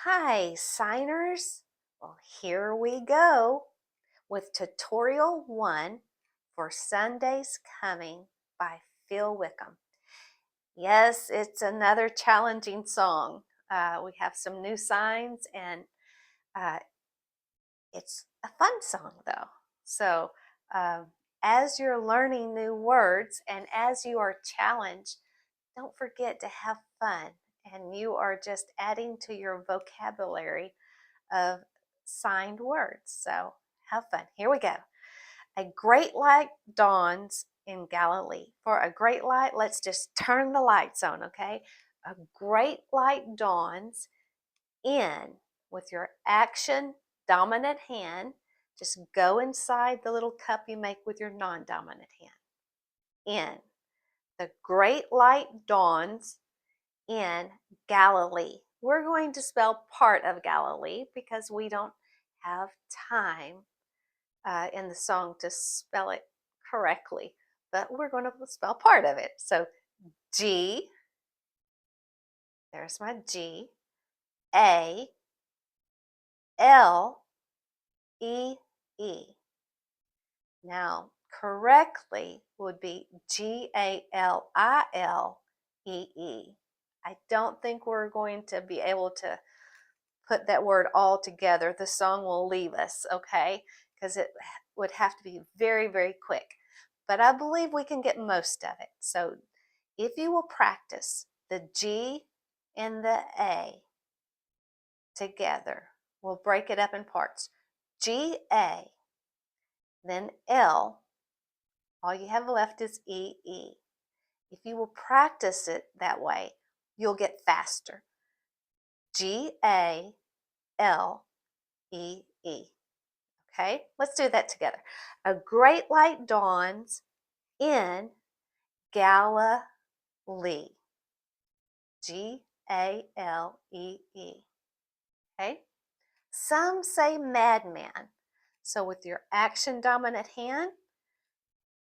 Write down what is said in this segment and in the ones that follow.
Hi, signers. Well, here we go with tutorial 1 for Sunday's Coming by Phil Wickham. Yes, it's another challenging song. We have some new signs, and uh, it's a fun song, though. So, um, as you're learning new words and as you are challenged, don't forget to have fun. And you are just adding to your vocabulary of signed words. So have fun. Here we go. A great light dawns in Galilee. For a great light, let's just turn the lights on, okay? A great light dawns in with your action dominant hand. Just go inside the little cup you make with your non dominant hand. In. The great light dawns in Galilee. We're going to spell part of Galilee because we don't have time in the song to spell it correctly, but we're going to spell part of it. So G, there's my G, A, L, E, E. Now, correctly would be Galillee. I don't think we're going to be able to put that word all together. The song will leave us, okay? Because it would have to be very, very quick. But I believe we can get most of it. So if you will practice the G and the A together, we'll break it up in parts. G, A, then L, all you have left is E, E. If you will practice it that way, you'll get faster. G, A, L, E, E. Okay, let's do that together. A great light dawns in Galilee. Gallee. Okay, some say madman. So with your action dominant hand,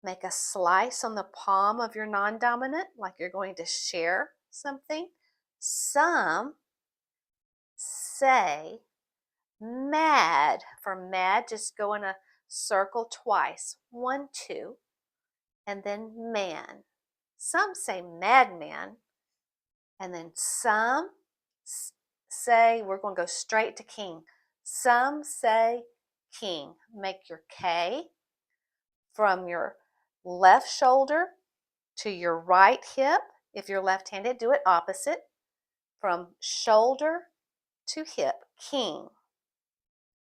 make a slice on the palm of your non dominant, like you're going to share something. Some say mad. For mad, just go in a circle twice. 1, 2. And then man. Some say madman, and then some say, we're going to go straight to king. Some say king. Make your K from your left shoulder to your right hip. If you're left-handed, do it opposite. From shoulder to hip, king.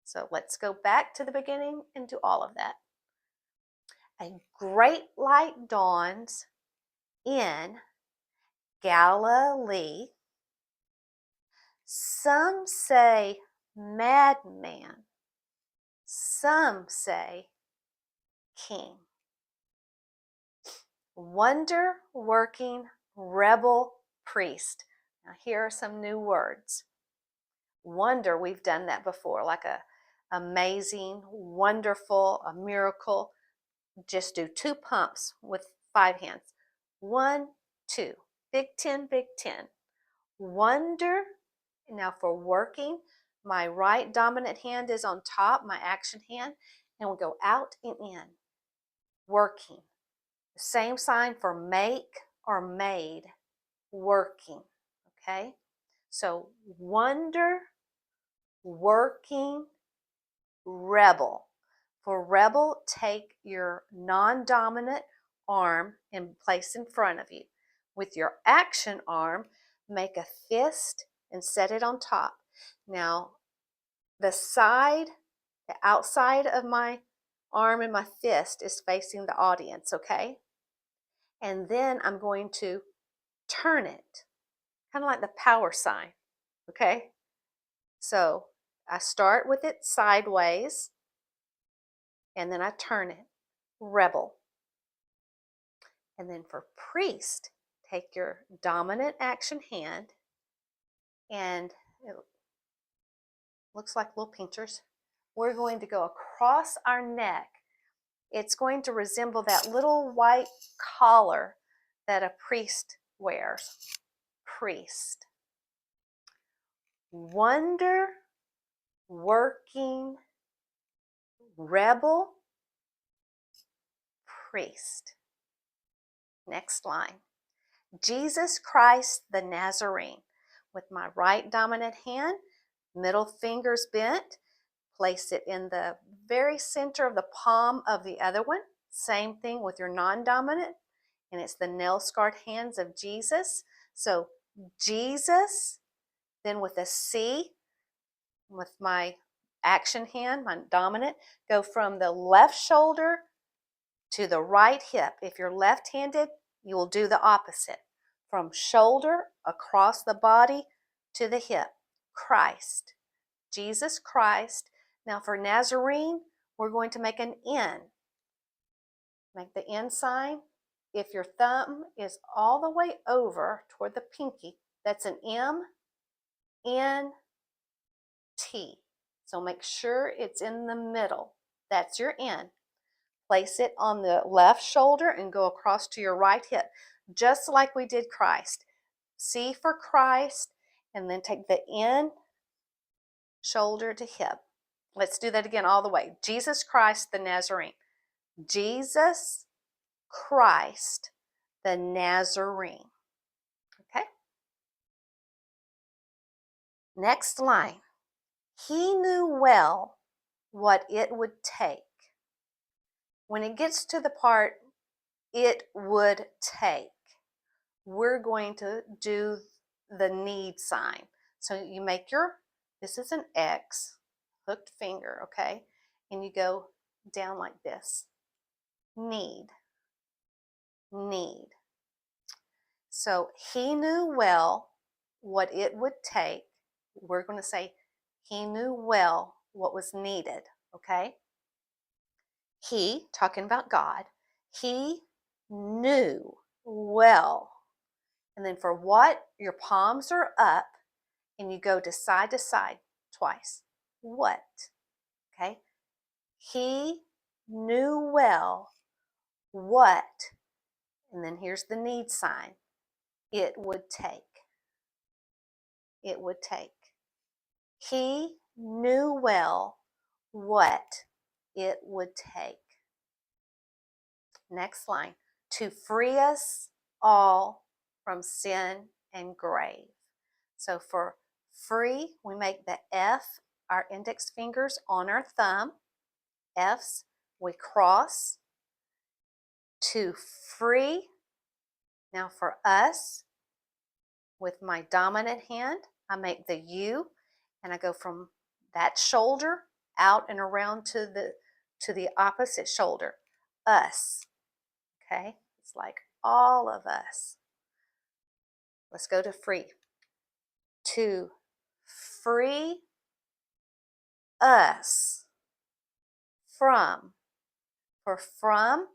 So let's go back to the beginning and do all of that. A great light dawns in Galilee. Some say madman. Some say king. Wonder working rebel priest. Now here are some new words. Wonder, we've done that before, like a amazing, wonderful, a miracle. Just do 2 pumps with 5 hands. 1, 2. Big 10, big 10. Wonder. Now for working, my right dominant hand is on top, my action hand, and we'll go out and in. Working. The same sign for make or made. Working. Okay? So wonder, working, rebel. For rebel, take your non-dominant arm and place in front of you. With your action arm, make a fist and set it on top. Now, the outside of my arm and my fist is facing the audience, okay? And then I'm going to turn it, kind of like the power sign, okay? So I start with it sideways, and then I turn it, rebel. And then for priest, take your dominant action hand, and it looks like little pinchers. We're going to go across our neck. It's going to resemble that little white collar that a priest wears. Priest. wonder working rebel priest. Next line. Jesus Christ the Nazarene. With my right dominant hand, middle fingers bent, place it in the very center of the palm of the other one. Same thing with your non-dominant, and it's the nail-scarred hands of Jesus. So Jesus, then with a C, with my action hand, my dominant, go from the left shoulder to the right hip. If you're left-handed, you will do the opposite. From shoulder across the body to the hip. Christ. Jesus Christ. Now for Nazarene, we're going to make an N. Make the N sign. If your thumb is all the way over toward the pinky, that's an M, N, T. So make sure it's in the middle. That's your N. Place it on the left shoulder and go across to your right hip, just like we did Christ. C for Christ, and then take the N, shoulder to hip. Let's do that again all the way. Jesus Christ the Nazarene. Jesus Christ the Nazarene. Okay? Next line. He knew well what it would take. When it gets to the part, it would take, we're going to do the need sign. So you make this is an X, hooked finger, okay? And you go down like this. Need. Need. So he knew well what it would take. We're going to say he knew well what was needed, okay? He, talking about God, he knew well. And then for what, your palms are up and you go to side twice. What? Okay? He knew well what, and then here's the need sign, it would take. It would take. He knew well what it would take. Next line. To free us all from sin and grave. So for free, we make the F, our index fingers on our thumb. F's, we cross. To free. Now for us, with my dominant hand, I make the U, and I go from that shoulder out and around to the opposite shoulder. Us. Okay? It's like all of us. Let's go to free. To free us from. For from,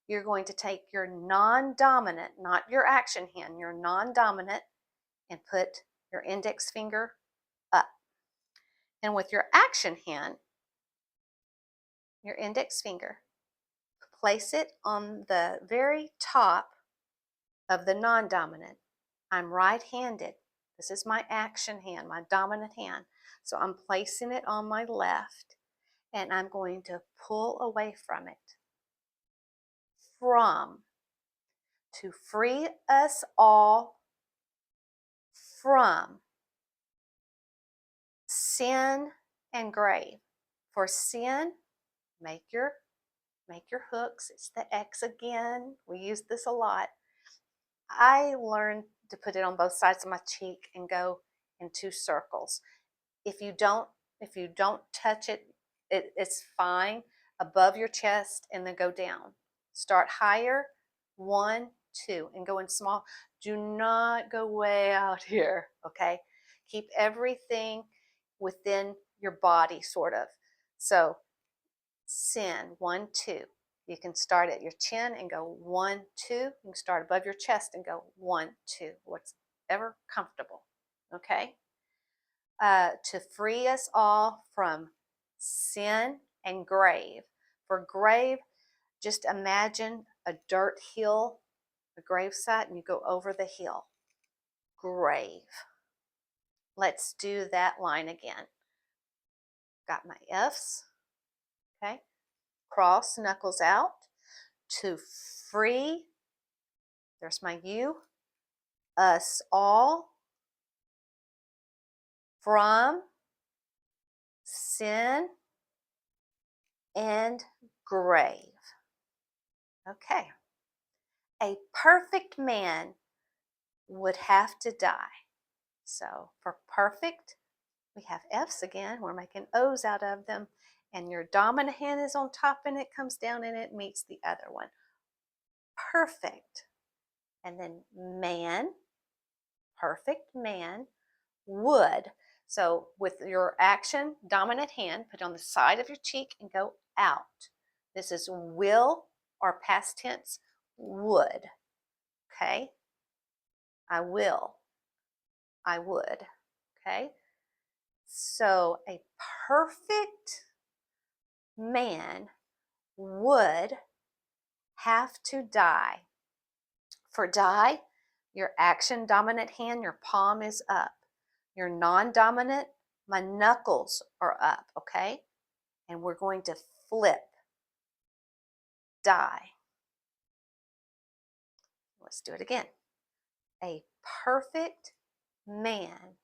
you're going to take your non-dominant, not your action hand, your non-dominant, and put your index finger up. And with your action hand, your index finger, place it on the very top of the non-dominant. I'm right-handed. This is my action hand, my dominant hand. So I'm placing it on my left, and I'm going to pull away from it. From. To free us all from sin and grave. For sin, make your hooks. It's the X again. We use this a lot. I learned to put it on both sides of my cheek and go in 2 circles. If you don't touch it, it's fine. Above your chest and then go down. Start higher, 1, 2, and go in small. Do not go way out here, okay? Keep everything within your body, sort of. So, sin, 1, 2. You can start at your chin and go 1, 2. You can start above your chest and go 1, 2. Whatever comfortable, okay? To free us all from sin and grave. For grave, just imagine a dirt hill, a gravesite, and you go over the hill. Grave. Let's do that line again. Got my F's, okay? Cross, knuckles out. To free, there's my U. Us all from sin and grave. Okay. A perfect man would have to die. So for perfect, we have F's again. We're making O's out of them. And your dominant hand is on top and it comes down and it meets the other one. Perfect. And then man, perfect man, would. So with your action, dominant hand, put on the side of your cheek and go out. This is will or past tense, would. Okay? I will. I would. Okay? So a perfect man would have to die. For die, your action dominant hand, your palm is up. Your non-dominant, my knuckles are up, okay? And we're going to flip, die. Let's do it again. A perfect man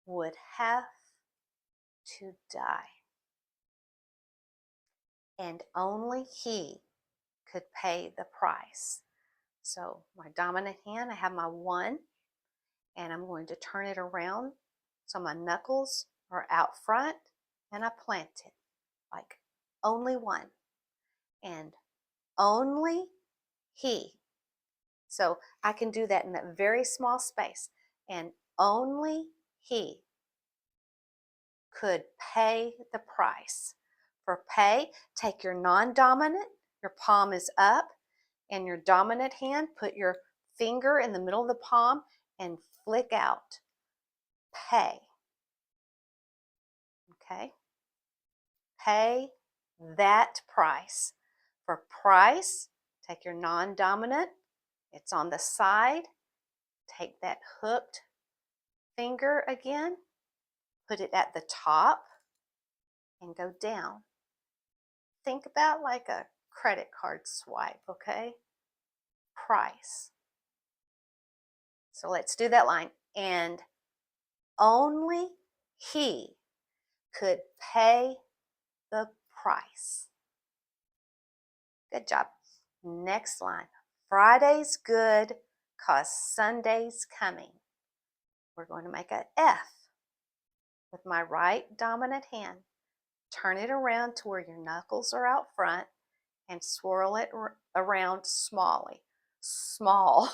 would have to die. And only he could pay the price. So my dominant hand, I have my 1, and I'm going to turn it around so my knuckles are out front, and I plant it like only 1. And only he. So I can do that in that very small space. And only he could pay the price. For pay, take your non-dominant, your palm is up, and your dominant hand, put your finger in the middle of the palm and flick out. Pay. Okay? Pay that price. For price, take your non-dominant, it's on the side, take that hooked finger again, put it at the top, and go down. Think about like a credit card swipe, okay? Price. So let's do that line. And only he could pay the price. Good job. Next line. Friday's good 'cause Sunday's coming. We're going to make an F with my right dominant hand. Turn it around to where your knuckles are out front and swirl it around smally. Small.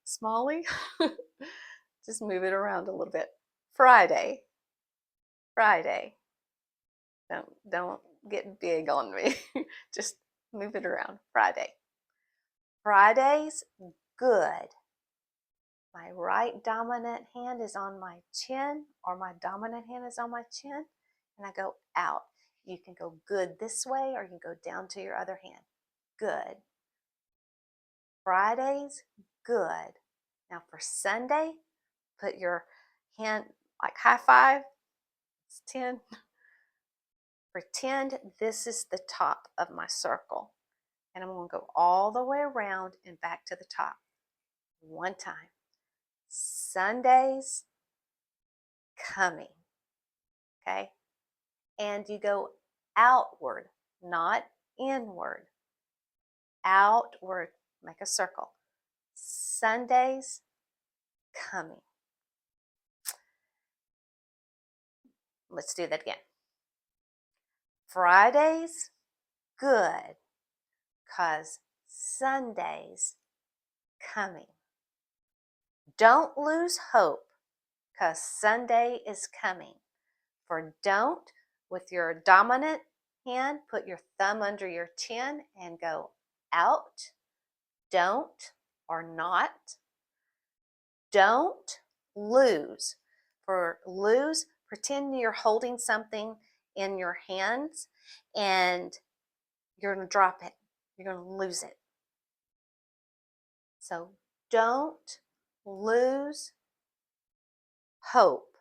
Smally. Just move it around a little bit. Friday. Friday. Don't get big on me. Just move it around. Friday. Friday's good. My right dominant hand is on my chin, or my dominant hand is on my chin, and I go out. You can go good this way, or you can go down to your other hand. Good. Friday's good. Now for Sunday, put your hand like high five. It's 10. Pretend this is the top of my circle. And I'm going to go all the way around and back to the top. One time. Sunday's coming. Okay? And you go outward, not inward. Outward. Make a circle. Sunday's coming. Let's do that again. Friday's good 'cause Sunday's coming. Don't lose hope 'cause Sunday is coming. For don't, with your dominant hand, put your thumb under your chin and go out. Don't or not. Don't lose. For lose, pretend you're holding something in your hands and you're going to drop it. You're going to lose it. So don't lose Hope.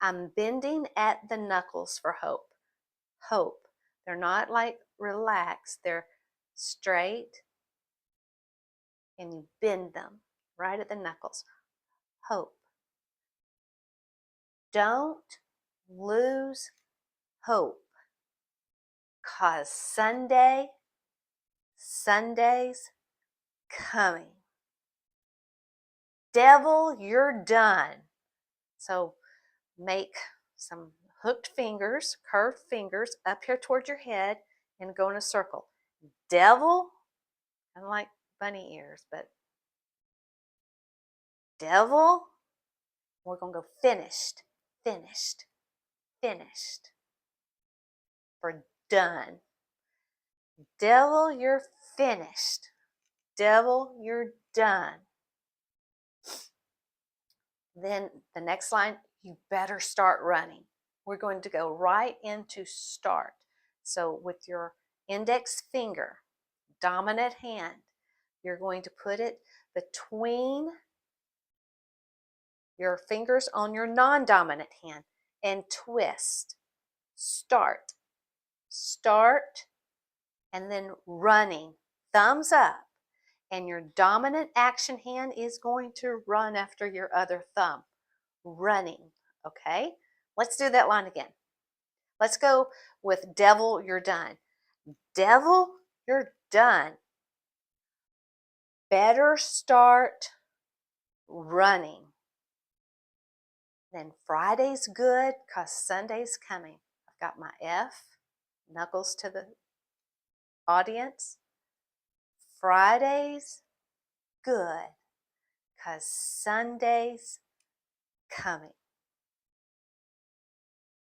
I'm bending at the knuckles for hope. Hope. They're not like relaxed, they're straight, and you bend them right at the knuckles. Hope. Don't lose hope, 'cause Sunday's coming. Devil, you're done. So make some hooked fingers, curved fingers up here toward your head and go in a circle. Devil, I don't like bunny ears, but devil, we're going to go finished, finished, finished, for done. Devil, you're finished. Devil, you're done. Then the next line, you better start running. We're going to go right into start. So with your index finger, dominant hand, you're going to put it between your fingers on your non-dominant hand and twist. Start, start, and then running, thumbs up. And your dominant action hand is going to run after your other thumb. Running, okay? Let's do that line again. Let's go with devil, you're done. Devil, you're done. Better start running. Then Friday's good because Sunday's coming. I've got my F, knuckles to the audience. Friday's good because Sunday's coming.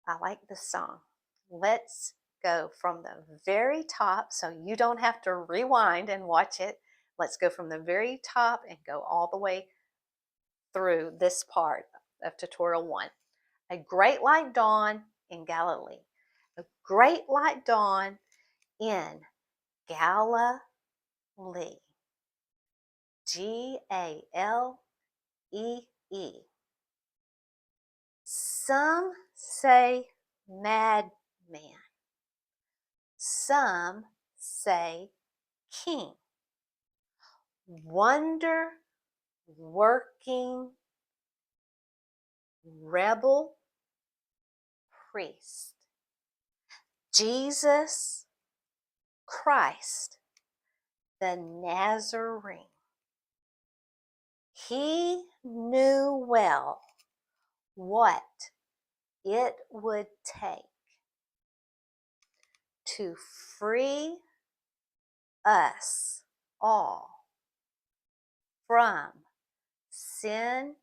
I like the song. Let's go from the very top so you don't have to rewind and watch it. Let's go from the very top and go all the way through this part of tutorial 1. A great light dawned in Galilee. A great light dawned in Galilee. G-A-L-E-E. Some say madman. Some say king. Wonder working rebel priest. Jesus Christ, the Nazarene. He knew well what it would take to free us all from sin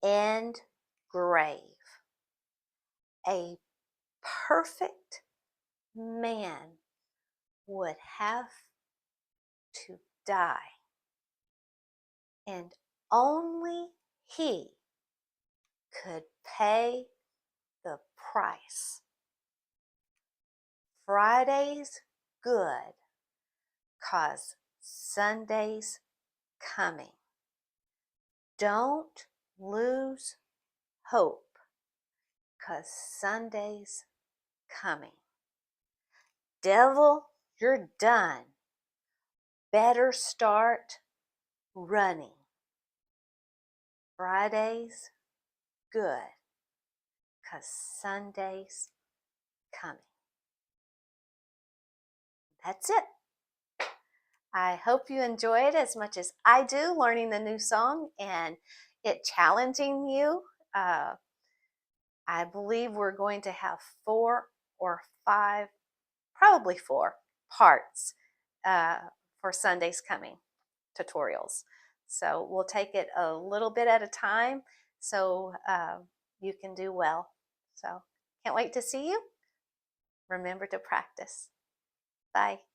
and grave. A perfect man would have to die, and only he could pay the price. Friday's good 'cause Sunday's coming. Don't lose hope 'cause Sunday's coming. Devil, you're done. Better start running. Friday's good 'cause Sunday's coming. That's it. I hope you enjoy it as much as I do learning the new song and it challenging you. I believe we're going to have 4 or 5, probably 4 parts for Sunday's coming tutorials. So we'll take it a little bit at a time so you can do well. So can't wait to see you. Remember to practice. Bye.